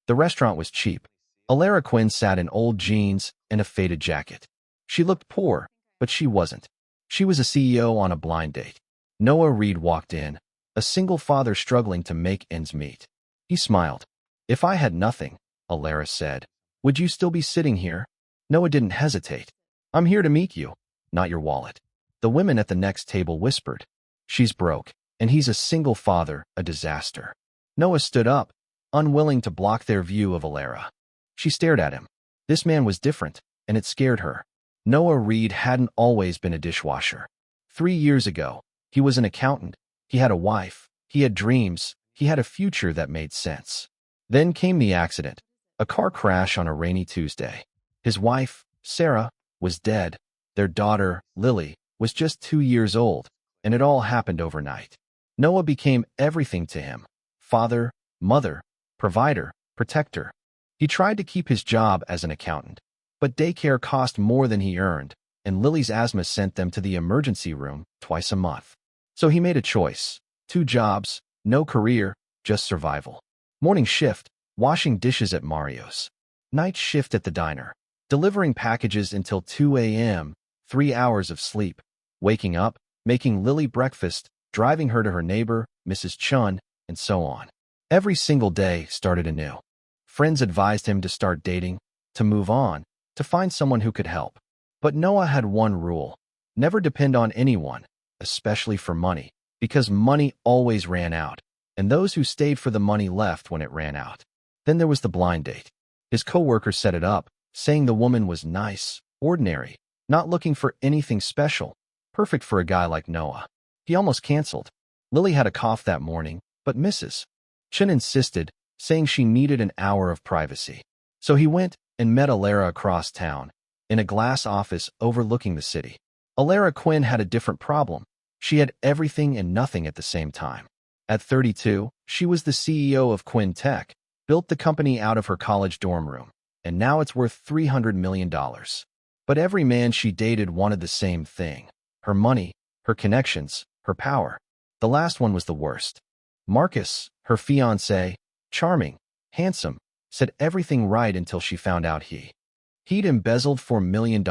The restaurant was cheap. Alara Quinn sat in old jeans and a faded jacket. She looked poor, but she wasn't. She was a CEO on a blind date. Noah Reed walked in, a single father struggling to make ends meet. He smiled. "If I had nothing," Alara said, "would you still be sitting here?" Noah didn't hesitate. "I'm here to meet you, not your wallet." The women at the next table whispered. "She's broke, and he's a single father, a disaster." Noah stood up, unwilling to block their view of Alara. She stared at him. This man was different, and it scared her. Noah Reed hadn't always been a dishwasher. 3 years ago, he was an accountant. He had a wife. He had dreams. He had a future that made sense. Then came the accident, a car crash on a rainy Tuesday. His wife, Sarah, was dead. Their daughter, Lily, was just 2 years old, and it all happened overnight. Noah became everything to him: father, mother, provider, protector. He tried to keep his job as an accountant, but daycare cost more than he earned, and Lily's asthma sent them to the emergency room twice a month. So he made a choice: 2 jobs, no career, just survival. Morning shift, washing dishes at Mario's. Night shift at the diner, delivering packages until 2 a.m., 3 hours of sleep. Waking up, making Lily breakfast, driving her to her neighbor, Mrs. Chun, and so on. Every single day started anew. Friends advised him to start dating, to move on, to find someone who could help. But Noah had one rule: never depend on anyone, especially for money, because money always ran out, and those who stayed for the money left when it ran out. Then there was the blind date. His coworker set it up, saying the woman was nice, ordinary, not looking for anything special, perfect for a guy like Noah. He almost canceled. Lily had a cough that morning, but Mrs. Chen insisted, saying she needed an hour of privacy. So he went and met Alara across town, in a glass office overlooking the city. Alara Quinn had a different problem. She had everything and nothing at the same time. At 32, she was the CEO of Quinn Tech, built the company out of her college dorm room, and now it's worth $300 million. But every man she dated wanted the same thing: her money, her connections, her power. The last one was the worst. Marcus, her fiancé, charming, handsome, said everything right until she found out he'd embezzled $4 million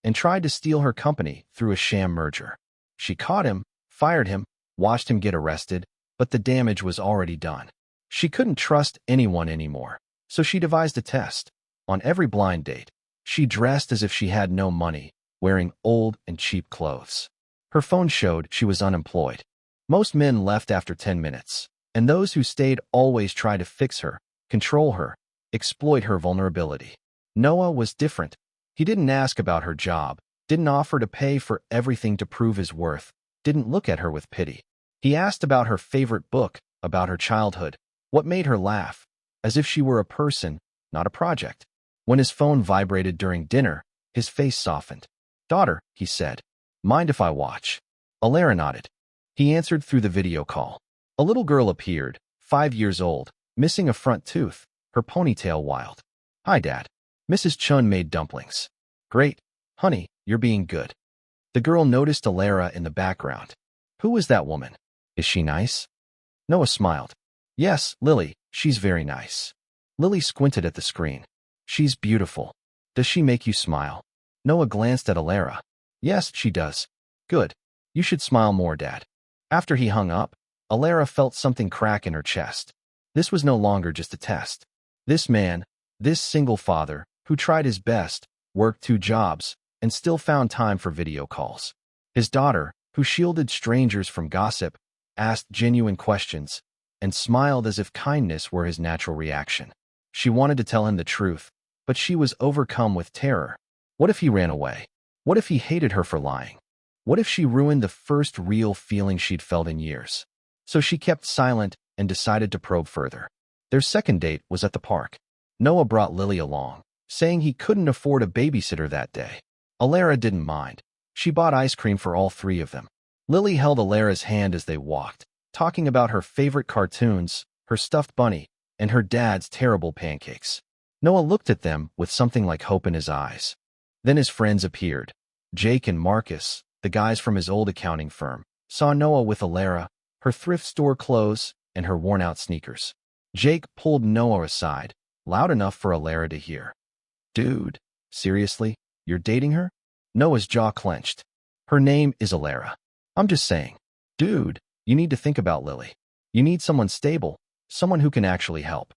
and tried to steal her company through a sham merger. She caught him, fired him, watched him get arrested, but the damage was already done. She couldn't trust anyone anymore, so she devised a test. On every blind date, she dressed as if she had no money, wearing old and cheap clothes. Her phone showed she was unemployed. Most men left after 10 minutes, and those who stayed always tried to fix her, control her, exploit her vulnerability. Noah was different. He didn't ask about her job, didn't offer to pay for everything to prove his worth, didn't look at her with pity. He asked about her favorite book, about her childhood, what made her laugh, as if she were a person, not a project. When his phone vibrated during dinner, his face softened. "Daughter," he said, "mind if I watch?" Alara nodded. He answered through the video call. A little girl appeared, 5 years old, missing a front tooth, her ponytail wild. "Hi, Dad." Mrs. Chun made dumplings. "Great. Honey, you're being good." The girl noticed Alara in the background. "Who was that woman? Is she nice?" Noah smiled. "Yes, Lily, she's very nice." Lily squinted at the screen. "She's beautiful. Does she make you smile?" Noah glanced at Alara. "Yes, she does." "Good. You should smile more, Dad." After he hung up, Alara felt something crack in her chest. This was no longer just a test. This man, this single father, who tried his best, worked 2 jobs, and still found time for video calls. His daughter, who shielded strangers from gossip, asked genuine questions, and smiled as if kindness were his natural reaction. She wanted to tell him the truth, but she was overcome with terror. What if he ran away? What if he hated her for lying? What if she ruined the first real feeling she'd felt in years? So she kept silent and decided to probe further. Their second date was at the park. Noah brought Lily along, saying he couldn't afford a babysitter that day. Alara didn't mind. She bought ice cream for all 3 of them. Lily held Alara's hand as they walked, talking about her favorite cartoons, her stuffed bunny, and her dad's terrible pancakes. Noah looked at them with something like hope in his eyes. Then his friends appeared. Jake and Marcus, the guys from his old accounting firm, saw Noah with Alara, her thrift store clothes, and her worn-out sneakers. Jake pulled Noah aside, loud enough for Alara to hear. Dude, seriously? You're dating her? Noah's jaw clenched. Her name is Alara. I'm just saying. Dude, you need to think about Lily. You need someone stable, someone who can actually help.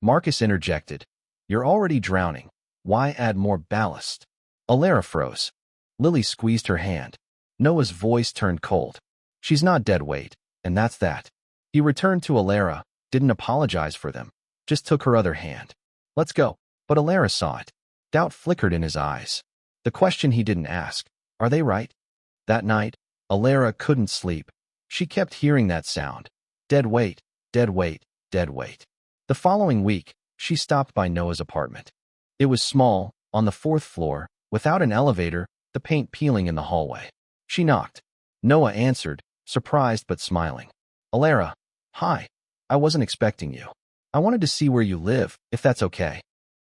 Marcus interjected. You're already drowning. Why add more ballast? Alara froze. Lily squeezed her hand. Noah's voice turned cold. She's not dead weight, and that's that. He returned to Alara, didn't apologize for them, just took her other hand. Let's go. But Alara saw it. Doubt flickered in his eyes. The question he didn't ask, are they right? That night, Alara couldn't sleep. She kept hearing that sound. Dead weight, dead weight, dead weight. The following week, she stopped by Noah's apartment. It was small, on the 4th floor, without an elevator, the paint peeling in the hallway. She knocked. Noah answered, surprised but smiling. Alara, hi. I wasn't expecting you. I wanted to see where you live, if that's okay.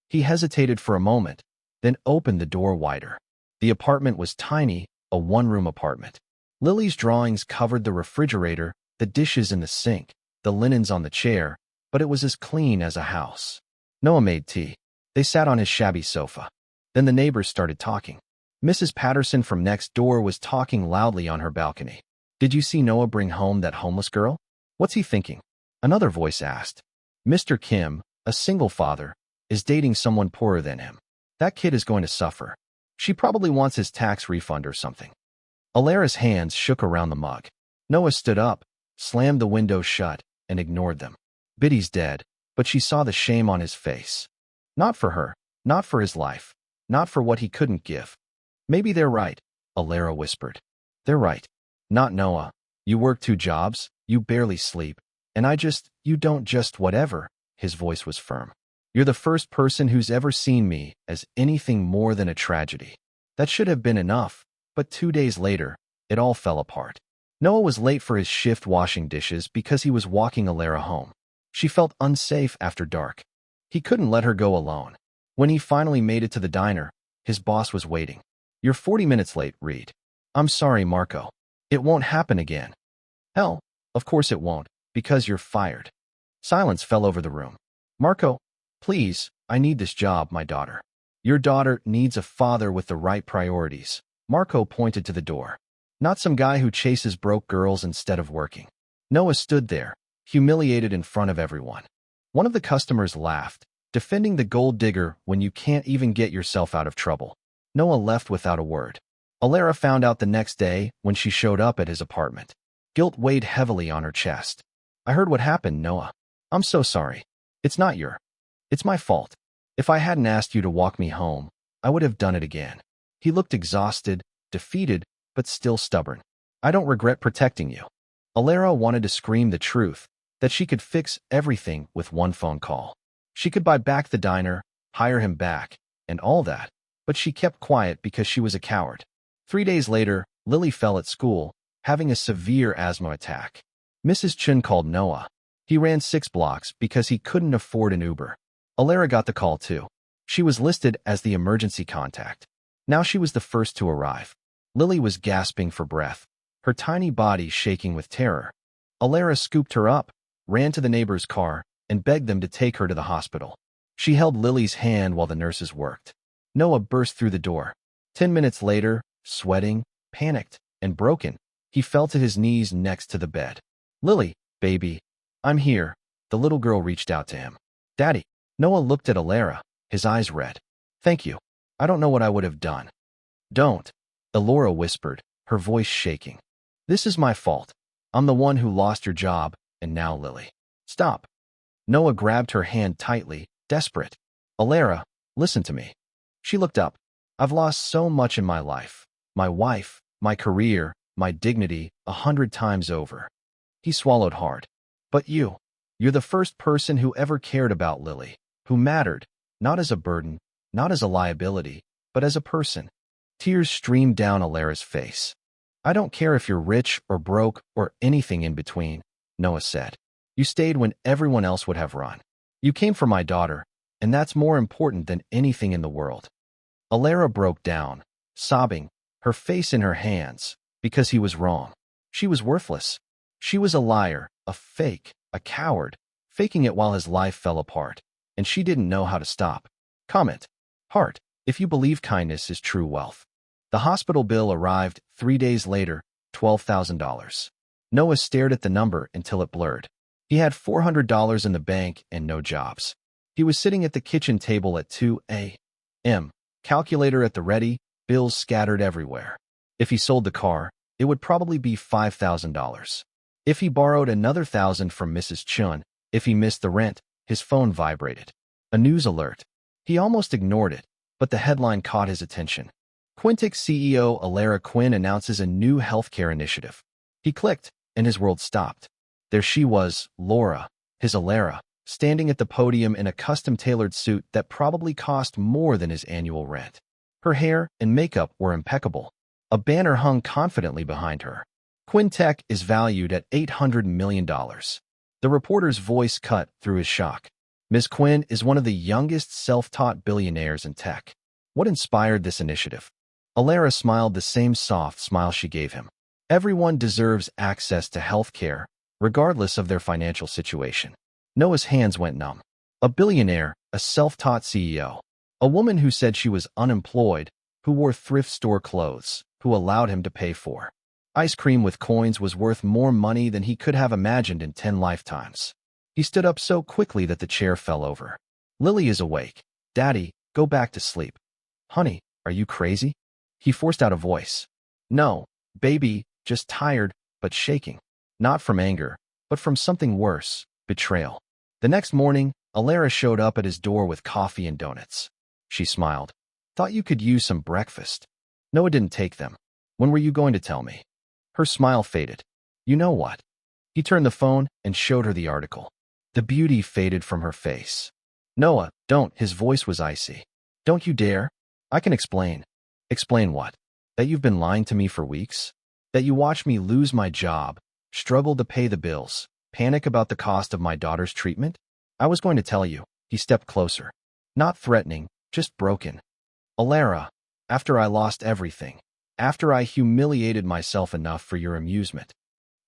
He hesitated for a moment, then opened the door wider. The apartment was tiny, a one-room apartment. Lily's drawings covered the refrigerator, the dishes in the sink, the linens on the chair, but it was as clean as a house. Noah made tea. They sat on his shabby sofa. Then the neighbors started talking. Mrs. Patterson from next door was talking loudly on her balcony. Did you see Noah bring home that homeless girl? What's he thinking? Another voice asked. Mr. Kim, a single father, is dating someone poorer than him. That kid is going to suffer. She probably wants his tax refund or something. Alara's hands shook around the mug. Noah stood up, slammed the window shut, and ignored them. Biddy's dead, but she saw the shame on his face. Not for her, not for his life, not for what he couldn't give. Maybe they're right, Alara whispered. They're right. Not Noah. You work 2 jobs, you barely sleep, and you don't just whatever. His voice was firm. You're the first person who's ever seen me as anything more than a tragedy. That should have been enough, but 2 days later, it all fell apart. Noah was late for his shift washing dishes because he was walking Alara home. She felt unsafe after dark. He couldn't let her go alone. When he finally made it to the diner, his boss was waiting. You're 40 minutes late, Reed. I'm sorry, Marco. It won't happen again. Hell, of course it won't, because you're fired. Silence fell over the room. Marco, please, I need this job, my daughter. Your daughter needs a father with the right priorities. Marco pointed to the door. Not some guy who chases broke girls instead of working. Noah stood there, humiliated in front of everyone. One of the customers laughed, defending the gold digger when you can't even get yourself out of trouble. Noah left without a word. Alara found out the next day when she showed up at his apartment. Guilt weighed heavily on her chest. I heard what happened, Noah. I'm so sorry. It's my fault. If I hadn't asked you to walk me home, I would have done it again. He looked exhausted, defeated, but still stubborn. I don't regret protecting you. Alara wanted to scream the truth, that she could fix everything with one phone call. She could buy back the diner, hire him back, and all that, but she kept quiet because she was a coward. 3 days later, Lily fell at school, having a severe asthma attack. Mrs. Chun called Noah. He ran 6 blocks because he couldn't afford an Uber. Alara got the call too. She was listed as the emergency contact. Now she was the first to arrive. Lily was gasping for breath, her tiny body shaking with terror. Alara scooped her up, ran to the neighbor's car, and begged them to take her to the hospital. She held Lily's hand while the nurses worked. Noah burst through the door. 10 minutes later, sweating, panicked, and broken, he fell to his knees next to the bed. Lily, baby, I'm here. The little girl reached out to him. Daddy. Noah looked at Alara, his eyes red. Thank you. I don't know what I would have done. Don't. Alara whispered, her voice shaking. This is my fault. I'm the one who lost your job, and now Lily. Stop. Noah grabbed her hand tightly, desperate. Alara, listen to me. She looked up. I've lost so much in my life. My wife, my career, my dignity, 100 times over. He swallowed hard. But you're the first person who ever cared about Lily, who mattered, not as a burden, not as a liability, but as a person. Tears streamed down Alara's face. I don't care if you're rich or broke or anything in between, Noah said. You stayed when everyone else would have run. You came for my daughter, and that's more important than anything in the world. Alara broke down, sobbing, her face in her hands, because he was wrong. She was worthless. She was a liar, a fake, a coward, faking it while his life fell apart. and she didn't know how to stop. Comment. Heart. If you believe kindness is true wealth. The hospital bill arrived 3 days later, $12,000. Noah stared at the number until it blurred. He had $400 in the bank and no jobs. He was sitting at the kitchen table at 2 a.m. Calculator at the ready, bills scattered everywhere. If he sold the car, it would probably be $5,000. If he borrowed another $1,000 from Mrs. Chun, if he missed the rent, his phone vibrated. A news alert. He almost ignored it, but the headline caught his attention. Quintic CEO Alara Quinn announces a new healthcare initiative. He clicked, and his world stopped. There she was, Laura, his Alara, standing at the podium in a custom-tailored suit that probably cost more than his annual rent. Her hair and makeup were impeccable. A banner hung confidently behind her. Quintech is valued at $800 million. The reporter's voice cut through his shock. Ms. Quinn is one of the youngest self-taught billionaires in tech. What inspired this initiative? Alara smiled the same soft smile she gave him. Everyone deserves access to health care, regardless of their financial situation. Noah's hands went numb. A billionaire, a self-taught CEO. A woman who said she was unemployed, who wore thrift store clothes, who allowed him to pay for ice cream with coins was worth more money than he could have imagined in 10 lifetimes. He stood up so quickly that the chair fell over. Lily is awake. Daddy, go back to sleep. Honey, are you crazy? He forced out a voice. No, baby, just tired, but shaking. Not from anger, but from something worse, betrayal. The next morning, Alara showed up at his door with coffee and donuts. She smiled. Thought you could use some breakfast. Noah didn't take them. When were you going to tell me? Her smile faded. You know what? He turned the phone and showed her the article. The beauty faded from her face. Noah, don't. His voice was icy. Don't you dare. I can explain. Explain what? That you've been lying to me for weeks? That you watched me lose my job, struggle to pay the bills, panic about the cost of my daughter's treatment? I was going to tell you. He stepped closer. Not threatening, just broken. Alara, after I lost everything, after I humiliated myself enough for your amusement.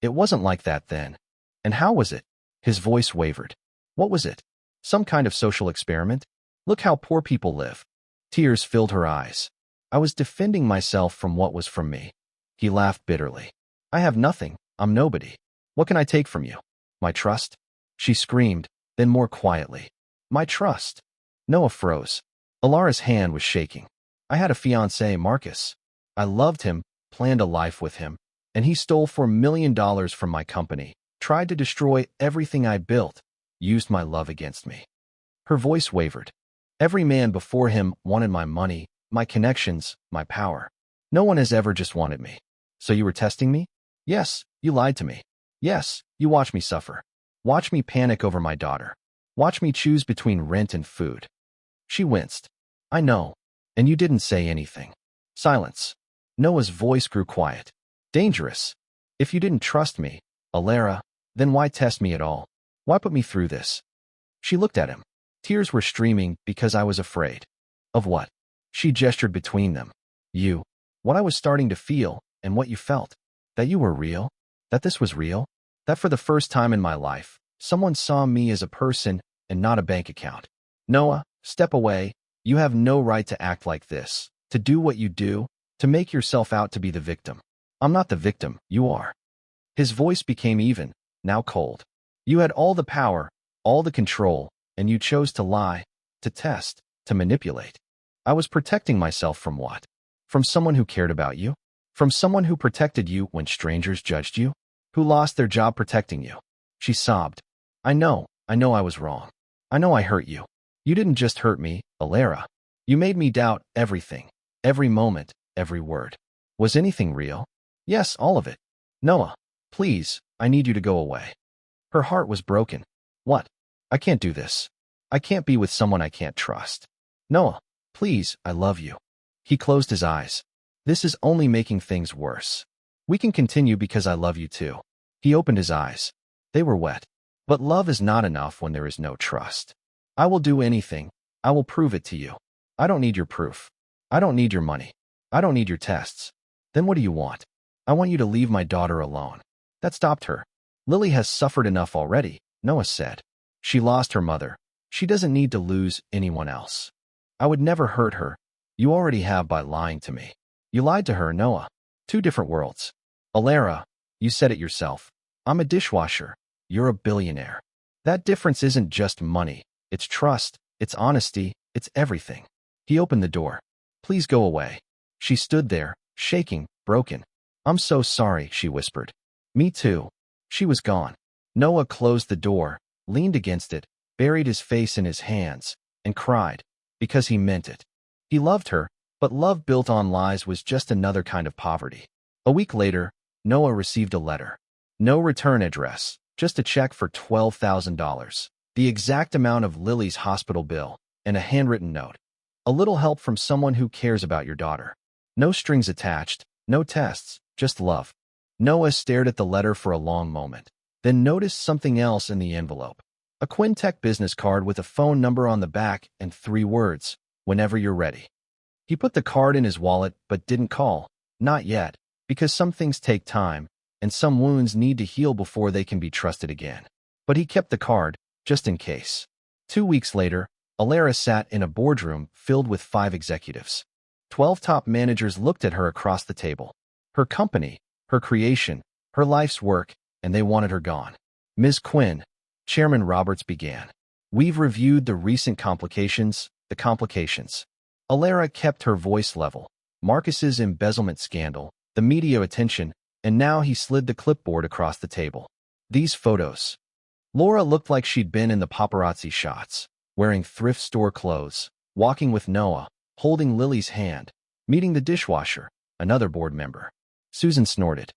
It wasn't like that then. And how was it? His voice wavered. What was it? Some kind of social experiment? Look how poor people live. Tears filled her eyes. I was defending myself from what was from me. He laughed bitterly. I have nothing. I'm nobody. What can I take from you? My trust? She screamed, then more quietly. My trust. Noah froze. Alara's hand was shaking. I had a fiancé, Marcus. I loved him, planned a life with him, and he stole $4 million from my company, tried to destroy everything I built, used my love against me. Her voice wavered. Every man before him wanted my money, my connections, my power. No one has ever just wanted me. So you were testing me? Yes, you lied to me. Yes, you watched me suffer. Watch me panic over my daughter. Watch me choose between rent and food. She winced. I know. And you didn't say anything. Silence. Noah's voice grew quiet. Dangerous. If you didn't trust me, Alara, then why test me at all? Why put me through this? She looked at him. Tears were streaming because I was afraid. Of what? She gestured between them. You. What I was starting to feel, and what you felt. That you were real. That this was real. That for the first time in my life, someone saw me as a person and not a bank account. Noah, step away. You have no right to act like this, to do what you do, to make yourself out to be the victim. I'm not the victim, you are. His voice became even, now cold. You had all the power, all the control, and you chose to lie, to test, to manipulate. I was protecting myself from what? From someone who cared about you? From someone who protected you when strangers judged you? Who lost their job protecting you? She sobbed. I know I was wrong. I know I hurt you. You didn't just hurt me, Alara. You made me doubt everything, every moment, every word. Was anything real? Yes, all of it. Noah, please, I need you to go away. Her heart was broken. What? I can't do this. I can't be with someone I can't trust. Noah, please, I love you. He closed his eyes. This is only making things worse. We can continue because I love you too. He opened his eyes. They were wet. But love is not enough when there is no trust. I will do anything. I will prove it to you. I don't need your proof. I don't need your money. I don't need your tests. Then what do you want? I want you to leave my daughter alone. That stopped her. Lily has suffered enough already, Noah said. She lost her mother. She doesn't need to lose anyone else. I would never hurt her. You already have by lying to me. You lied to her, Noah. Two different worlds. Alara, you said it yourself. I'm a dishwasher. You're a billionaire. That difference isn't just money. It's trust. It's honesty. It's everything. He opened the door. Please go away. She stood there, shaking, broken. I'm so sorry, she whispered. Me too. She was gone. Noah closed the door, leaned against it, buried his face in his hands, and cried, because he meant it. He loved her, but love built on lies was just another kind of poverty. A week later, Noah received a letter. No return address, just a check for $12,000, the exact amount of Lily's hospital bill, and a handwritten note. A little help from someone who cares about your daughter. No strings attached, no tests, just love. Noah stared at the letter for a long moment, then noticed something else in the envelope. A Quintech business card with a phone number on the back and 3 words, whenever you're ready. He put the card in his wallet but didn't call, not yet, because some things take time, and some wounds need to heal before they can be trusted again. But he kept the card, just in case. 2 weeks later, Alara sat in a boardroom filled with 5 executives. 12 top managers looked at her across the table. Her company, her creation, her life's work, and they wanted her gone. Ms. Quinn, Chairman Roberts began. We've reviewed the recent complications, the complications. Alara kept her voice level. Marcus's embezzlement scandal, the media attention, and now he slid the clipboard across the table. These photos. Laura looked like she'd been in the paparazzi shots, wearing thrift store clothes, walking with Noah, holding Lily's hand, meeting the dishwasher, another board member. Susan snorted.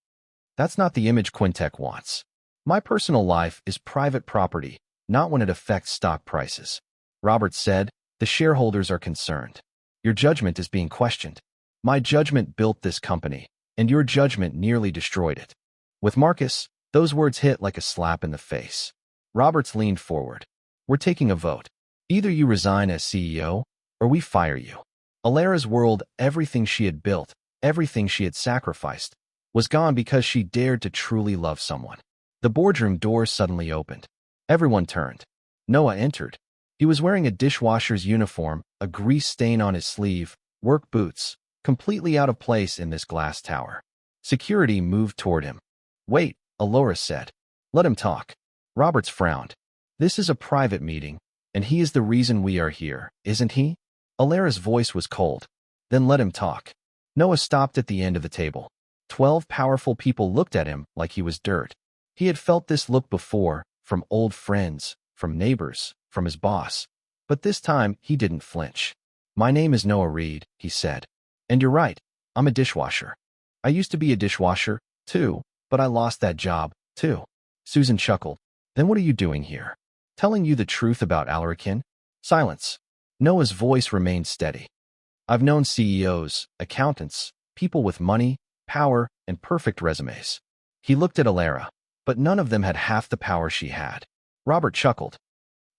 That's not the image Quintech wants. My personal life is private property, not when it affects stock prices. Roberts said, the shareholders are concerned. Your judgment is being questioned. My judgment built this company, and your judgment nearly destroyed it. With Marcus, those words hit like a slap in the face. Roberts leaned forward. We're taking a vote. Either you resign as CEO, or we fire you. Alara's world, everything she had built, everything she had sacrificed, was gone because she dared to truly love someone. The boardroom door suddenly opened. Everyone turned. Noah entered. He was wearing a dishwasher's uniform, a grease stain on his sleeve, work boots, completely out of place in this glass tower. Security moved toward him. Wait, Alara said. Let him talk. Roberts frowned. This is a private meeting, and he is the reason we are here, isn't he? Alara's voice was cold. Then let him talk. Noah stopped at the end of the table. 12 powerful people looked at him like he was dirt. He had felt this look before, from old friends, from neighbors, from his boss. But this time, he didn't flinch. My name is Noah Reed, he said. And you're right, I'm a dishwasher. I used to be a dishwasher, too, but I lost that job, too. Susan chuckled. Then what are you doing here? Telling you the truth about Alara? Silence. Noah's voice remained steady. I've known CEOs, accountants, people with money, power, and perfect resumes. He looked at Alara, but none of them had half the power she had. Robert chuckled.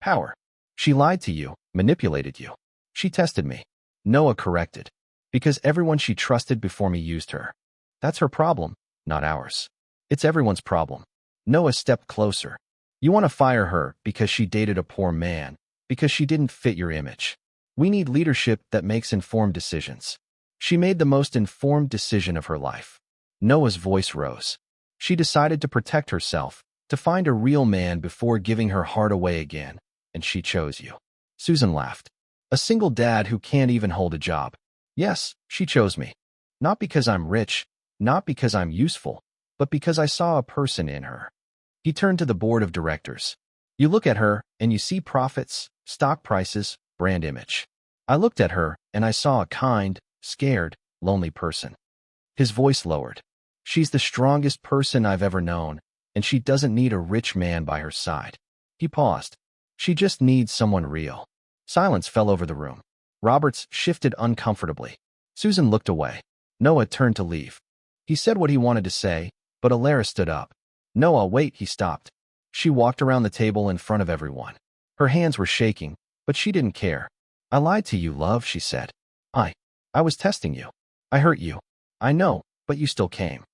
Power. She lied to you, manipulated you. She tested me. Noah corrected. Because everyone she trusted before me used her. That's her problem, not ours. It's everyone's problem. Noah stepped closer. You want to fire her because she dated a poor man, because she didn't fit your image. We need leadership that makes informed decisions. She made the most informed decision of her life. Noah's voice rose. She decided to protect herself, to find a real man before giving her heart away again, and she chose you. Susan laughed. A single dad who can't even hold a job. Yes, she chose me. Not because I'm rich, not because I'm useful, but because I saw a person in her. He turned to the board of directors. You look at her, and you see profits, stock prices, brand image. I looked at her, and I saw a kind, scared, lonely person. His voice lowered. She's the strongest person I've ever known, and she doesn't need a rich man by her side. He paused. She just needs someone real. Silence fell over the room. Roberts shifted uncomfortably. Susan looked away. Noah turned to leave. He said what he wanted to say, but Alara stood up. Noah, wait, he stopped. She walked around the table in front of everyone. Her hands were shaking, but she didn't care. I lied to you, love, she said. I was testing you. I hurt you. I know, but you still came.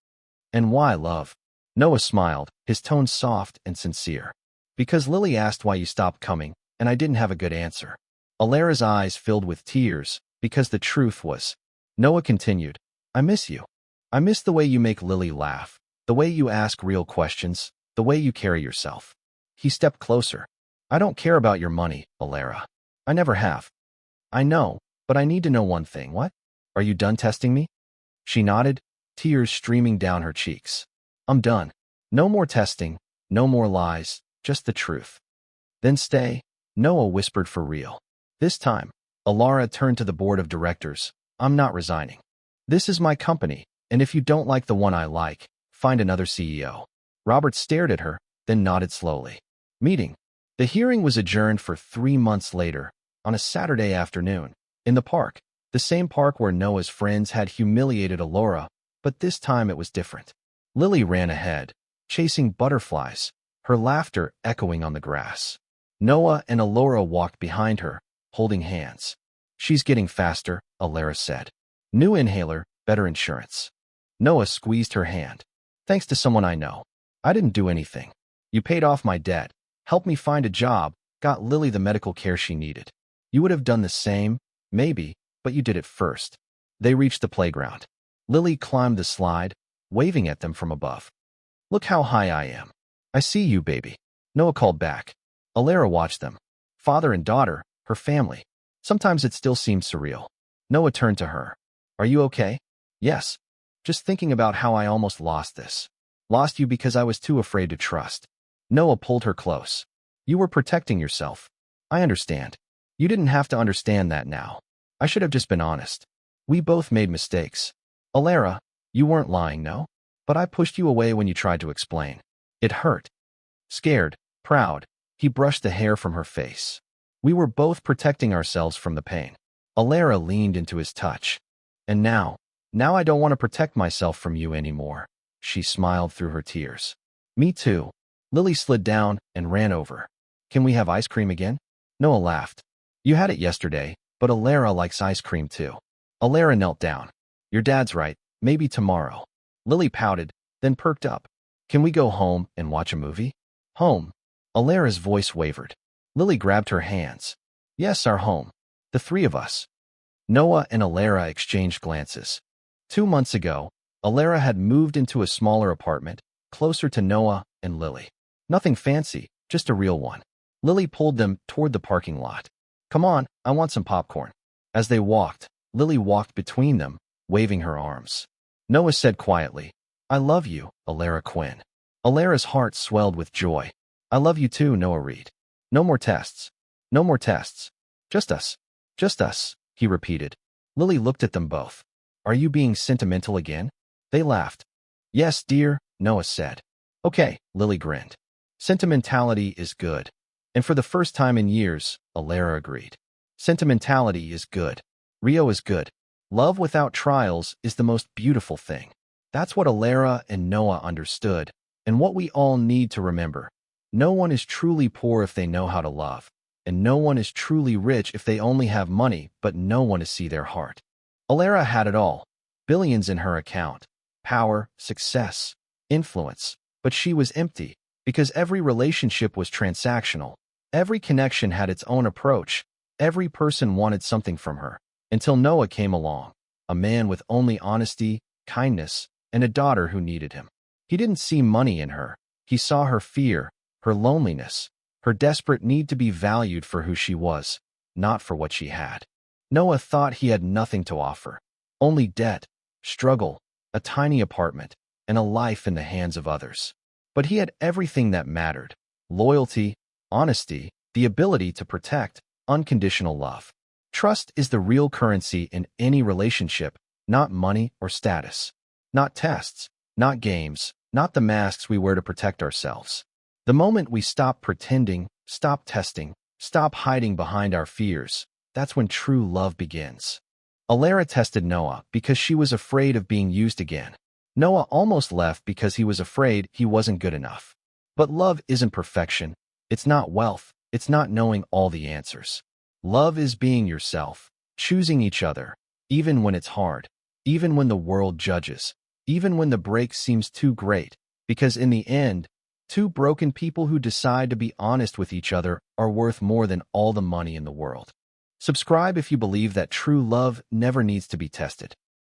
And why, love? Noah smiled, his tone soft and sincere. Because Lily asked why you stopped coming, and I didn't have a good answer. Alara's eyes filled with tears because the truth was. Noah continued, I miss you. I miss the way you make Lily laugh, the way you ask real questions, the way you carry yourself. He stepped closer. I don't care about your money, Alara. I never have. I know, but I need to know one thing. What? Are you done testing me? She nodded, tears streaming down her cheeks. I'm done. No more testing, no more lies, just the truth. Then stay, Noah whispered for real. This time, Alara turned to the board of directors. I'm not resigning. This is my company, and if you don't like the one I like, find another CEO. Robert stared at her, then nodded slowly. Meeting. The hearing was adjourned for 3 months later, on a Saturday afternoon, in the park, the same park where Noah's friends had humiliated Alara, but this time it was different. Lily ran ahead, chasing butterflies, her laughter echoing on the grass. Noah and Alara walked behind her, holding hands. She's getting faster, Alara said. New inhaler, better insurance. Noah squeezed her hand. Thanks to someone I know. I didn't do anything. You paid off my debt, helped me find a job, got Lily the medical care she needed. You would have done the same, maybe, but you did it first. They reached the playground. Lily climbed the slide, waving at them from above. Look how high I am. I see you, baby. Noah called back. Alara watched them. Father and daughter, her family. Sometimes it still seemed surreal. Noah turned to her. Are you okay? Yes. Just thinking about how I almost lost this. Lost you because I was too afraid to trust. Noah pulled her close. You were protecting yourself. I understand. You didn't have to understand that now. I should have just been honest. We both made mistakes. Alara, you weren't lying, no? But I pushed you away when you tried to explain. It hurt. Scared, proud, he brushed the hair from her face. We were both protecting ourselves from the pain. Alara leaned into his touch. And now I don't want to protect myself from you anymore. She smiled through her tears. Me too. Lily slid down and ran over. Can we have ice cream again? Noah laughed. You had it yesterday, but Alara likes ice cream too. Alara knelt down. Your dad's right, maybe tomorrow. Lily pouted, then perked up. Can we go home and watch a movie? Home. Alara's voice wavered. Lily grabbed her hands. Yes, our home. The 3 of us. Noah and Alara exchanged glances. 2 months ago, Alara had moved into a smaller apartment, closer to Noah and Lily. Nothing fancy, just a real one. Lily pulled them toward the parking lot. Come on, I want some popcorn. As they walked, Lily walked between them, waving her arms. Noah said quietly, I love you, Alara Quinn. Alara's heart swelled with joy. I love you too, Noah Reed. No more tests. No more tests. Just us. Just us, he repeated. Lily looked at them both. Are you being sentimental again? They laughed. Yes, dear, Noah said. Okay, Lily grinned. Sentimentality is good. And for the first time in years, Alara agreed. Sentimentality is good. Rio is good. Love without trials is the most beautiful thing. That's what Alara and Noah understood, and what we all need to remember. No one is truly poor if they know how to love, and no one is truly rich if they only have money but no one to see their heart. Alara had it all. Billions in her account. Power, success, influence. But she was empty, because every relationship was transactional. Every connection had its own approach. Every person wanted something from her. Until Noah came along, a man with only honesty, kindness, and a daughter who needed him. He didn't see money in her. He saw her fear, her loneliness, her desperate need to be valued for who she was, not for what she had. Noah thought he had nothing to offer. Only debt, struggle, a tiny apartment, and a life in the hands of others. But he had everything that mattered: loyalty, honesty, the ability to protect, unconditional love. Trust is the real currency in any relationship, not money or status. Not tests, not games, not the masks we wear to protect ourselves. The moment we stop pretending, stop testing, stop hiding behind our fears, that's when true love begins. Alara tested Noah because she was afraid of being used again. Noah almost left because he was afraid he wasn't good enough. But love isn't perfection. It's not wealth. It's not knowing all the answers. Love is being yourself, choosing each other, even when it's hard, even when the world judges, even when the break seems too great, because in the end, Two broken people who decide to be honest with each other are worth more than all the money in the world. Subscribe if you believe that true love never needs to be tested.